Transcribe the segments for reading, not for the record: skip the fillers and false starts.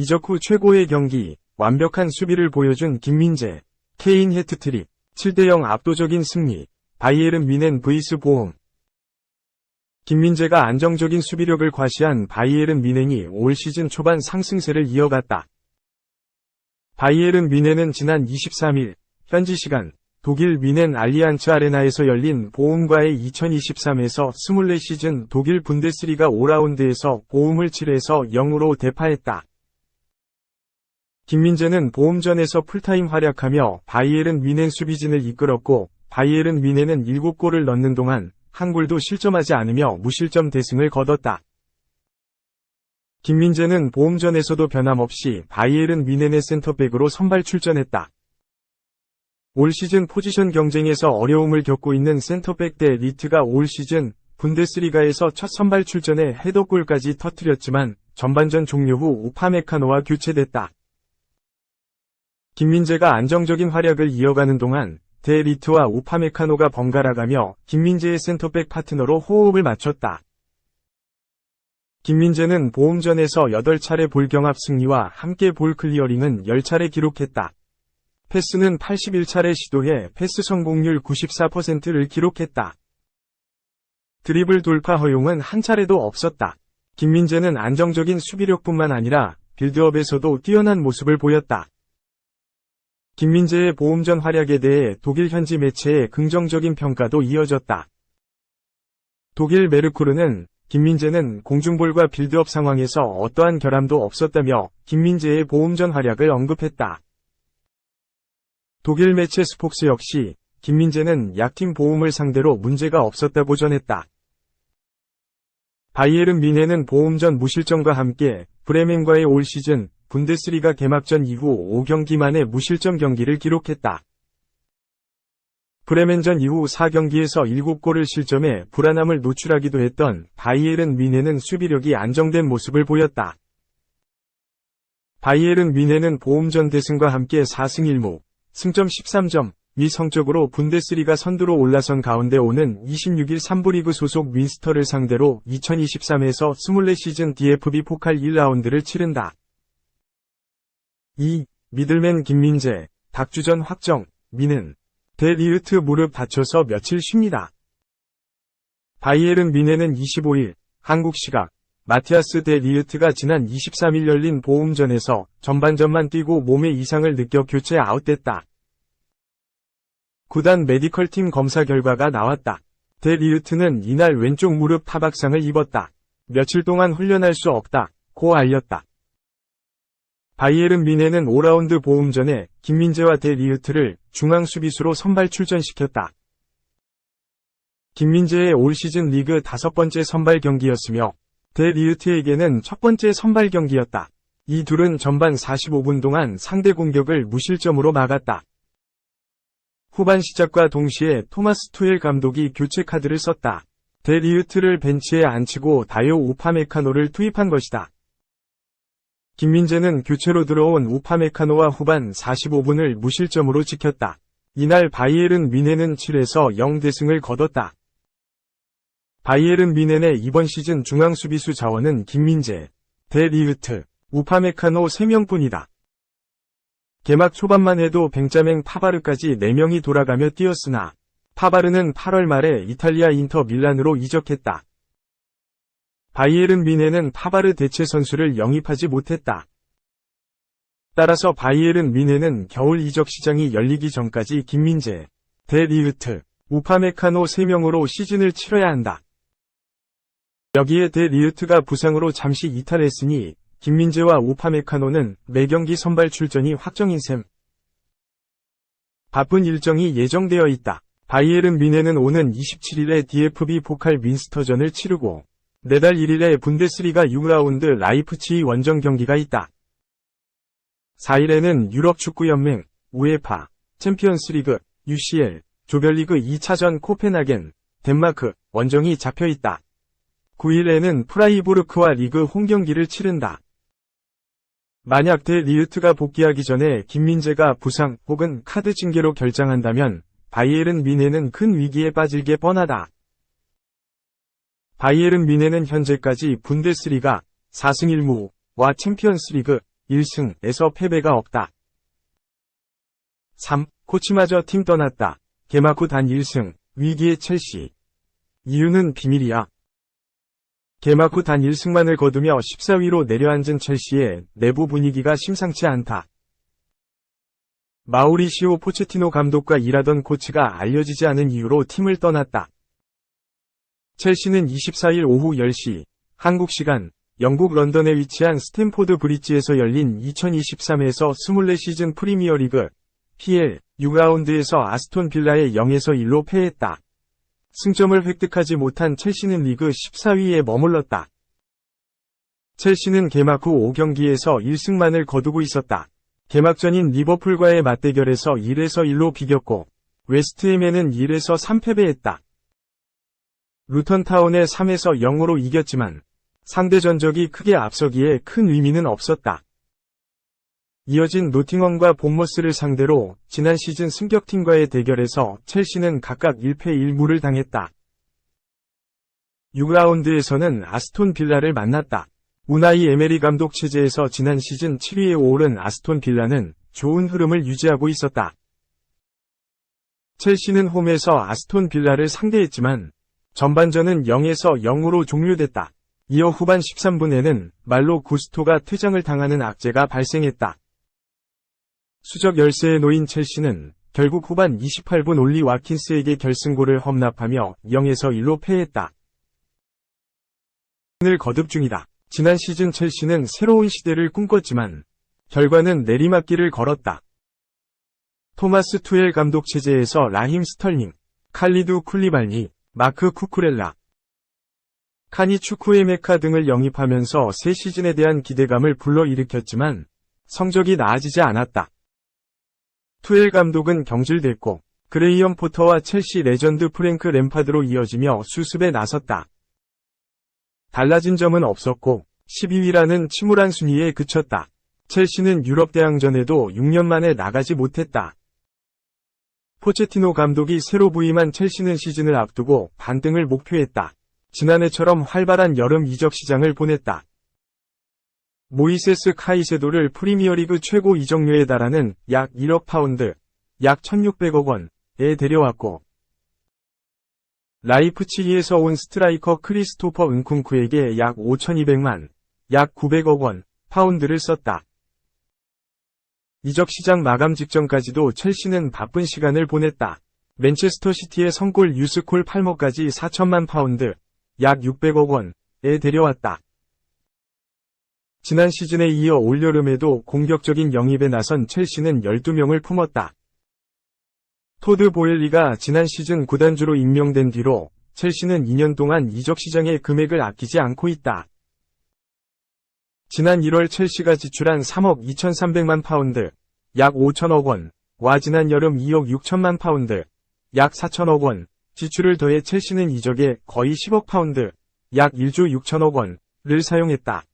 이적 후 최고의 경기, 완벽한 수비를 보여준 김민재, 케인 해트트릭, 7대0 압도적인 승리, 바이에른 뮌헨 vs 보훔. 김민재가 안정적인 수비력을 과시한 바이에른 뮌헨이 올 시즌 초반 상승세를 이어갔다. 바이에른 뮌헨은 지난 23일, 현지 시간, 독일 뮌헨 알리안츠 아레나에서 열린 보훔과의 2023에서 24시즌 독일 분데스리가 5라운드에서 보훔을 7에서 0으로 대파했다. 김민재는 보훔전에서 풀타임 활약하며 바이에른 뮌헨 수비진을 이끌었고, 바이에른 뮌헨은 7골을 넣는 동안 한 골도 실점하지 않으며 무실점 대승을 거뒀다. 김민재는 보훔전에서도 변함없이 바이에른 뮌헨의 센터백으로 선발 출전했다. 올 시즌 포지션 경쟁에서 어려움을 겪고 있는 센터백 대 리트가 올 시즌 분데스리가에서 첫 선발 출전에 헤더골까지 터뜨렸지만 전반전 종료 후 우파메카노와 교체됐다. 김민재가 안정적인 활약을 이어가는 동안 데 리트와 우파메카노가 번갈아가며 김민재의 센터백 파트너로 호흡을 맞췄다. 김민재는 보훔전에서 8차례 볼 경합 승리와 함께 볼 클리어링은 10차례 기록했다. 패스는 81차례 시도해 패스 성공률 94%를 기록했다. 드리블 돌파 허용은 한 차례도 없었다. 김민재는 안정적인 수비력뿐만 아니라 빌드업에서도 뛰어난 모습을 보였다. 김민재의 보훔전 활약에 대해 독일 현지 매체의 긍정적인 평가도 이어졌다. 독일 메르쿠르는 김민재는 공중볼과 빌드업 상황에서 어떠한 결함도 없었다며 김민재의 보훔전 활약을 언급했다. 독일 매체 스폭스 역시 김민재는 약팀 보훔을 상대로 문제가 없었다고 전했다. 바이에른 뮌헨은 보훔전 무실점과 함께 브레멘과의 올 시즌 분데스리가 개막전 이후 5경기 만에 무실점 경기를 기록했다. 브레멘전 이후 4경기에서 7골을 실점해 불안함을 노출하기도 했던 바이에른 뮌헨은 수비력이 안정된 모습을 보였다. 바이에른 뮌헨은 보훔전 대승과 함께 4승 1무, 승점 13점, 위 성적으로 분데스리가 선두로 올라선 가운데 오는 26일 3부 리그 소속 윈스터를 상대로 2023에서 24시즌 DFB 포칼 1라운드를 치른다. 2. 미들맨 김민재, dak주전 확정, 뮌헨. 데 리흐트 무릎 다쳐서 며칠 쉽니다. 바이에른 뮌헨은 25일, 한국 시각, 마티아스 데 리흐트가 지난 23일 열린 보훔전에서 전반전만 뛰고 몸에 이상을 느껴 교체 아웃됐다. 구단 메디컬팀 검사 결과가 나왔다. 데 리흐트는 이날 왼쪽 무릎 타박상을 입었다. 며칠 동안 훈련할 수 없다고 알렸다. 바이에른 뮌헨은 5라운드 보훔전에 김민재와 데 리흐트를 중앙 수비수로 선발 출전시켰다. 김민재의 올 시즌 리그 5번째 선발 경기였으며 데 리흐트에게는 첫 번째 선발 경기였다. 이 둘은 전반 45분 동안 상대 공격을 무실점으로 막았다. 후반 시작과 동시에 토마스 투엘 감독이 교체 카드를 썼다. 데 리흐트를 벤치에 앉히고 다요 우파메카노를 투입한 것이다. 김민재는 교체로 들어온 우파메카노와 후반 45분을 무실점으로 지켰다. 이날 바이에른 뮌헨은 7에서 0 대승을 거뒀다. 바이에른 뮌헨의 이번 시즌 중앙 수비수 자원은 김민재, 데 리흐트, 우파메카노 3명뿐이다. 개막 초반만 해도 벤자맹 파바르까지 4명이 돌아가며 뛰었으나 파바르는 8월 말에 이탈리아 인터 밀란으로 이적했다. 바이에른 뮌헨은 파바르 대체 선수를 영입하지 못했다. 따라서 바이에른 뮌헨은 겨울 이적 시장이 열리기 전까지 김민재, 데 리흐트, 우파메카노 3명으로 시즌을 치러야 한다. 여기에 데 리흐트가 부상으로 잠시 이탈했으니 김민재와 우파메카노는 매경기 선발 출전이 확정인 셈. 바쁜 일정이 예정되어 있다. 바이에른 뮌헨은 오는 27일에 DFB 포칼 윈스터전을 치르고 내달 1일에 분데스리가 6라운드 라이프치히 원정 경기가 있다. 4일에는 유럽축구연맹, 우에파, 챔피언스리그, UCL, 조별리그 2차전 코펜하겐, 덴마크, 원정이 잡혀있다. 9일에는 프라이부르크와 리그 홈경기를 치른다. 만약 데 리흐트가 복귀하기 전에 김민재가 부상 혹은 카드 징계로 결장한다면 바이에른 뮌헨은 큰 위기에 빠질 게 뻔하다. 바이에른 뮌헨은 현재까지 분데스리가 4승 1무와 챔피언스리그 1승에서 패배가 없다. 3. 코치마저 팀 떠났다. 개막 후 단 1승, 위기의 첼시. 이유는 비밀이야. 개막 후 단 1승만을 거두며 14위로 내려앉은 첼시의 내부 분위기가 심상치 않다. 마우리시오 포체티노 감독과 일하던 코치가 알려지지 않은 이유로 팀을 떠났다. 첼시는 24일 오후 10시, 한국 시간, 영국 런던에 위치한 스탠포드 브리지에서 열린 2023에서 24시즌 프리미어리그 PL 6라운드에서 아스톤 빌라에 0에서 1로 패했다. 승점을 획득하지 못한 첼시는 리그 14위에 머물렀다. 첼시는 개막 후 5경기에서 1승만을 거두고 있었다. 개막전인 리버풀과의 맞대결에서 1에서 1로 비겼고, 웨스트햄에는 1에서 3패배했다. 루턴타운에 3에서 0으로 이겼지만, 상대 전적이 크게 앞서기에 큰 의미는 없었다. 이어진 노팅엄과 본머스를 상대로 지난 시즌 승격팀과의 대결에서 첼시는 각각 1패 1무를 당했다. 6라운드에서는 아스톤 빌라를 만났다. 우나이 에메리 감독 체제에서 지난 시즌 7위에 오른 아스톤 빌라는 좋은 흐름을 유지하고 있었다. 첼시는 홈에서 아스톤 빌라를 상대했지만 전반전은 0에서 0으로 종료됐다. 이어 후반 13분에는 말로 구스토가 퇴장을 당하는 악재가 발생했다. 수적 열세에 놓인 첼시는 결국 후반 28분 올리 와킨스에게 결승골을 험납하며 0에서 1로 패했다. 을 거듭 중이다. 지난 시즌 첼시는 새로운 시대를 꿈꿨지만 결과는 내리막길을 걸었다. 토마스 투엘 감독 체제에서 라힘 스털링, 칼리두 쿨리발리, 마크 쿠쿠렐라, 카니 추쿠에메카 등을 영입하면서 새 시즌에 대한 기대감을 불러일으켰지만 성적이 나아지지 않았다. 투엘 감독은 경질됐고 그레이엄 포터와 첼시 레전드 프랭크 램파드로 이어지며 수습에 나섰다. 달라진 점은 없었고 12위라는 침울한 순위에 그쳤다. 첼시는 유럽 대항전에도 6년 만에 나가지 못했다. 포체티노 감독이 새로 부임한 첼시는 시즌을 앞두고 반등을 목표했다. 지난해처럼 활발한 여름 이적 시장을 보냈다. 모이세스 카이세도를 프리미어리그 최고 이적료에 달하는 약 1억 파운드, 약 1600억 원에 데려왔고 라이프치히에서 온 스트라이커 크리스토퍼 은쿵쿠에게 약 5200만, 약 900억 원, 파운드를 썼다. 이적 시장 마감 직전까지도 첼시는 바쁜 시간을 보냈다. 맨체스터 시티의 성골 유스콜 팔머까지 4천만 파운드, 약 600억 원에 데려왔다. 지난 시즌에 이어 올여름에도 공격적인 영입에 나선 첼시는 12명을 품었다. 토드 보엘리가 지난 시즌 구단주로 임명된 뒤로 첼시는 2년 동안 이적 시장에 금액을 아끼지 않고 있다. 지난 1월 첼시가 지출한 3억 2,300만 파운드, 약 5천억 원과 지난 여름 2억 6천만 파운드, 약 4천억 원 지출을 더해 첼시는 이적에 거의 10억 파운드, 약 1조 6천억 원을 사용했다.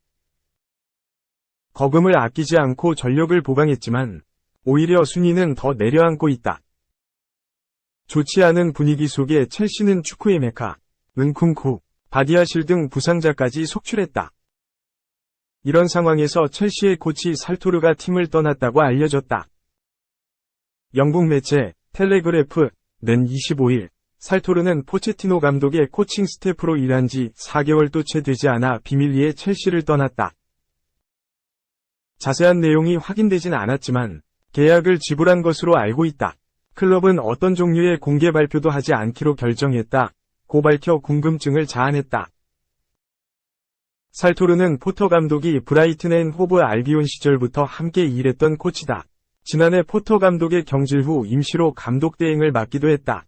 거금을 아끼지 않고 전력을 보강했지만 오히려 순위는 더 내려앉고 있다. 좋지 않은 분위기 속에 첼시는 추쿠에메카, 은쿵쿠, 바디아실 등 부상자까지 속출했다. 이런 상황에서 첼시의 코치 살토르가 팀을 떠났다고 알려졌다. 영국 매체 텔레그래프는 25일 살토르는 포체티노 감독의 코칭 스태프로 일한 지 4개월도 채 되지 않아 비밀리에 첼시를 떠났다. 자세한 내용이 확인되진 않았지만 계약을 지불한 것으로 알고 있다. 클럽은 어떤 종류의 공개 발표도 하지 않기로 결정했다. 고 밝혀 궁금증을 자아냈다. 살토르는 포터 감독이 브라이튼 앤 호브 알비온 시절부터 함께 일했던 코치다. 지난해 포터 감독의 경질 후 임시로 감독 대행을 맡기도 했다.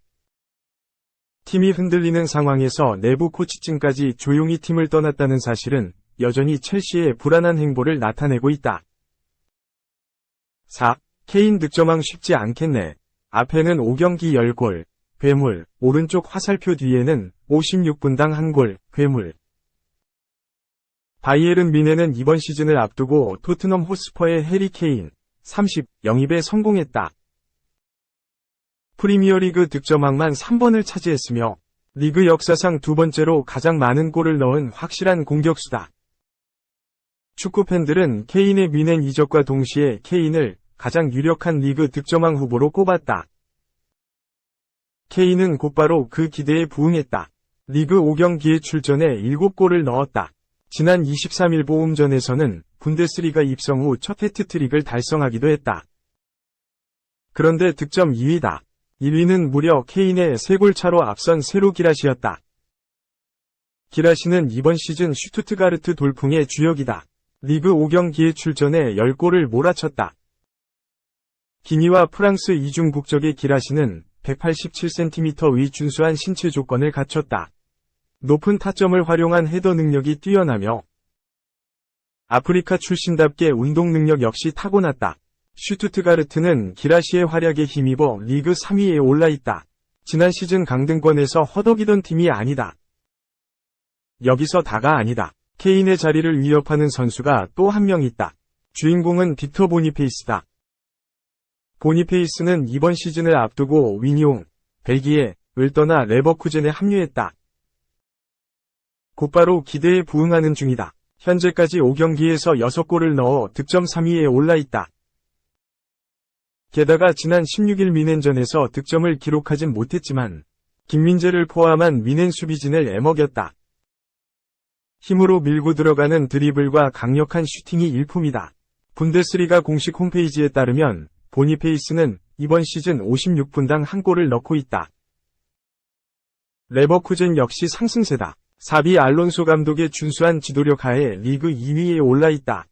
팀이 흔들리는 상황에서 내부 코치진까지 조용히 팀을 떠났다는 사실은 여전히 첼시의 불안한 행보를 나타내고 있다. 4. 케인 득점왕 쉽지 않겠네. 앞에는 5경기 10골, 괴물, 오른쪽 화살표 뒤에는 56분당 1골, 괴물. 바이에른 뮌헨은 이번 시즌을 앞두고 토트넘 호스퍼의 해리 케인, 30, 영입에 성공했다. 프리미어리그 득점왕만 3번을 차지했으며 리그 역사상 두 번째로 가장 많은 골을 넣은 확실한 공격수다. 축구 팬들은 케인의 뮌헨 이적과 동시에 케인을 가장 유력한 리그 득점왕 후보로 꼽았다. 케인은 곧바로 그 기대에 부응했다. 리그 5경기에 출전해 7골을 넣었다. 지난 23일 보움전에서는 분데스리가 입성 후 첫 해트트릭을 달성하기도 했다. 그런데 득점 2위다. 1위는 무려 케인의 3골 차로 앞선 세루 기라시였다. 기라시는 이번 시즌 슈투트가르트 돌풍의 주역이다. 리그 5경기에 출전해 10골을 몰아쳤다. 기니와 프랑스 이중 국적의 기라시는 187cm의 준수한 신체 조건을 갖췄다. 높은 타점을 활용한 헤더 능력이 뛰어나며 아프리카 출신답게 운동 능력 역시 타고났다. 슈투트가르트는 기라시의 활약에 힘입어 리그 3위에 올라있다. 지난 시즌 강등권에서 허덕이던 팀이 아니다. 여기서 다가 아니다. 케인의 자리를 위협하는 선수가 또 한 명 있다. 주인공은 빅터 보니페이스다. 보니페이스는 이번 시즌을 앞두고 위뇽, 벨기에, 을 떠나 레버쿠젠에 합류했다. 곧바로 기대에 부응하는 중이다. 현재까지 5경기에서 6골을 넣어 득점 3위에 올라있다. 게다가 지난 16일 뮌헨전에서 득점을 기록하진 못했지만 김민재를 포함한 뮌헨 수비진을 애먹였다. 힘으로 밀고 들어가는 드리블과 강력한 슈팅이 일품이다. 분데스리가 공식 홈페이지에 따르면 보니페이스는 이번 시즌 56분당 1골을 넣고 있다. 레버쿠젠 역시 상승세다. 사비 알론소 감독의 준수한 지도력 하에 리그 2위에 올라있다.